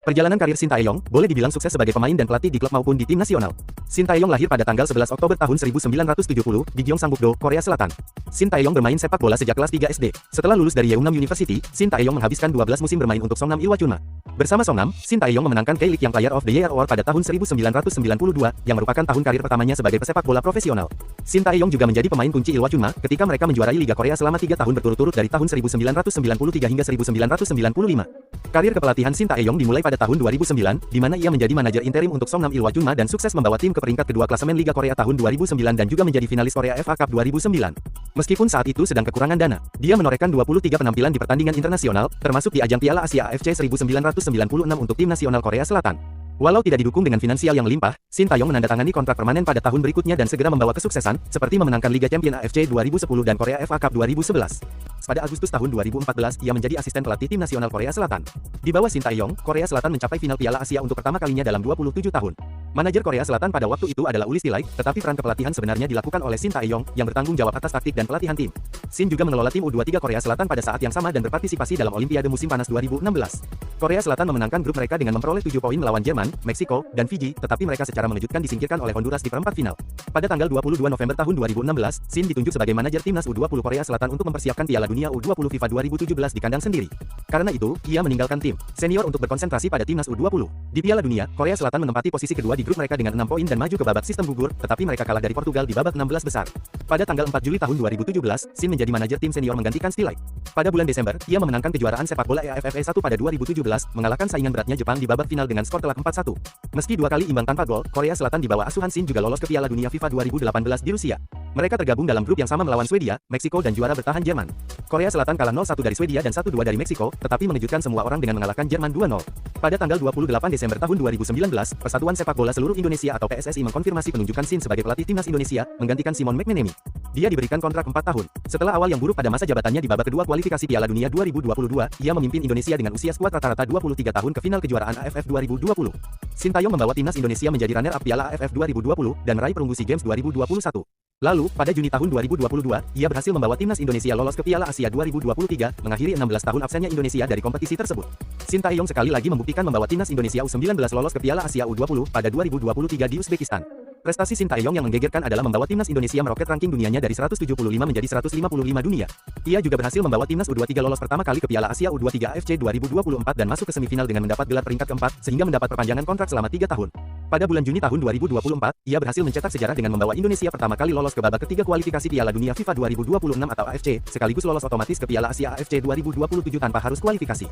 Perjalanan karir Shin Tae-yong boleh dibilang sukses sebagai pemain dan pelatih di klub maupun di tim nasional. Shin Tae-yong lahir pada tanggal 11 Oktober tahun 1970 di Gyeongsangbuk-do, Korea Selatan. Shin Tae-yong bermain sepak bola sejak kelas 3 SD. Setelah lulus dari Yeongnam University, Shin Tae-yong menghabiskan 12 musim bermain untuk Songnam Ilhwa-chunma. Bersama Songnam, Shin Tae-yong memenangkan K-League yang Player of the Year Award pada tahun 1992, yang merupakan tahun karir pertamanya sebagai pesepak bola profesional. Shin Tae-yong juga menjadi pemain kunci Ilhwa-chunma ketika mereka menjuarai Liga Korea selama 3 tahun berturut-turut dari tahun 1993 hingga 1995. Karir kepelatihan Shin Tae-yong dimulai pada tahun 2009, di mana ia menjadi manajer interim untuk Songnam Ilhwa-chunma dan sukses membawa tim ke peringkat kedua klasemen Liga Korea tahun 2009 dan juga menjadi finalis Korea FA Cup 2009. Meskipun saat itu sedang kekurangan dana, dia menorehkan 23 penampilan di pertandingan internasional, termasuk di ajang Piala Asia AFC 1996 untuk tim nasional Korea Selatan. Walau tidak didukung dengan finansial yang melimpah, Shin Tae-yong menandatangani kontrak permanen pada tahun berikutnya dan segera membawa kesuksesan, seperti memenangkan Liga Champions AFC 2010 dan Korea FA Cup 2011. Pada Agustus tahun 2014, ia menjadi asisten pelatih tim nasional Korea Selatan. Di bawah Shin Tae-yong, Korea Selatan mencapai final Piala Asia untuk pertama kalinya dalam 27 tahun. Manajer Korea Selatan pada waktu itu adalah Uli Stilaik, tetapi peran kepelatihan sebenarnya dilakukan oleh Shin Tae-yong, yang bertanggung jawab atas taktik dan pelatihan tim. Shin juga mengelola tim U23 Korea Selatan pada saat yang sama dan berpartisipasi dalam Olimpiade musim panas 2016. Korea Selatan memenangkan grup mereka dengan memperoleh 7 poin melawan Jerman, Meksiko, dan Fiji, tetapi mereka secara mengejutkan disingkirkan oleh Honduras di perempat final. Pada tanggal 22 November tahun 2016, Shin ditunjuk sebagai manajer timnas U20 Korea Selatan untuk mempersiapkan Piala Dunia U20 FIFA 2017 di kandang sendiri. Karena itu, ia meninggalkan tim senior untuk berkonsentrasi pada timnas U20. Di Piala Dunia, Korea Selatan menempati posisi kedua di grup mereka dengan 6 poin dan maju ke babak sistem gugur, tetapi mereka kalah dari Portugal di babak 16 besar. Pada tanggal 4 Juli tahun 2017, Shin menjadi manajer tim senior menggantikan Stilaik. Pada bulan Desember, ia memenangkan kejuaraan sepak bola AFF 1 pada 2017, mengalahkan saingan beratnya Jepang di babak final dengan skor telak 4-1. Meski 2 kali imbang tanpa gol, Korea Selatan di bawah asuhan Shin juga lolos ke Piala Dunia FIFA 2018 di Rusia. Mereka tergabung dalam grup yang sama melawan Swedia, Meksiko dan juara bertahan Jerman. Korea Selatan kalah 0-1 dari Swedia dan 1-2 dari Meksiko, tetapi mengejutkan semua orang dengan mengalahkan Jerman 2-0. Pada tanggal 28 Desember tahun 2019, Persatuan Sepak Bola Seluruh Indonesia atau PSSI mengkonfirmasi penunjukan Shin sebagai pelatih timnas Indonesia, menggantikan Simon McManamy. Dia diberikan kontrak 4 tahun. Setelah awal yang buruk pada masa jabatannya di babak kedua kualifikasi Piala Dunia 2022, ia memimpin Indonesia dengan usia skuad rata-rata 23 tahun ke final kejuaraan AFF 2020. Shin Tae-yong membawa timnas Indonesia menjadi runner-up Piala AFF 2020 dan meraih perunggu SEA Games 2021. Lalu, pada Juni tahun 2022, ia berhasil membawa timnas Indonesia lolos ke Piala Asia 2023, mengakhiri 16 tahun absennya Indonesia dari kompetisi tersebut. Shin Tae-yong sekali lagi membuktikan membawa timnas Indonesia U19 lolos ke Piala Asia U20 pada 2023 di Uzbekistan. Prestasi Shin Tae-yong yang menggegerkan adalah membawa timnas Indonesia meroket ranking dunianya dari 175 menjadi 155 dunia. Ia juga berhasil membawa timnas U23 lolos pertama kali ke Piala Asia U23 AFC 2024 dan masuk ke semifinal dengan mendapat gelar peringkat keempat, sehingga mendapat perpanjangan kontrak selama 3 tahun. Pada bulan Juni tahun 2024, ia berhasil mencetak sejarah dengan membawa Indonesia pertama kali lolos ke babak ketiga kualifikasi Piala Dunia FIFA 2026 atau AFC, sekaligus lolos otomatis ke Piala Asia AFC 2027 tanpa harus kualifikasi.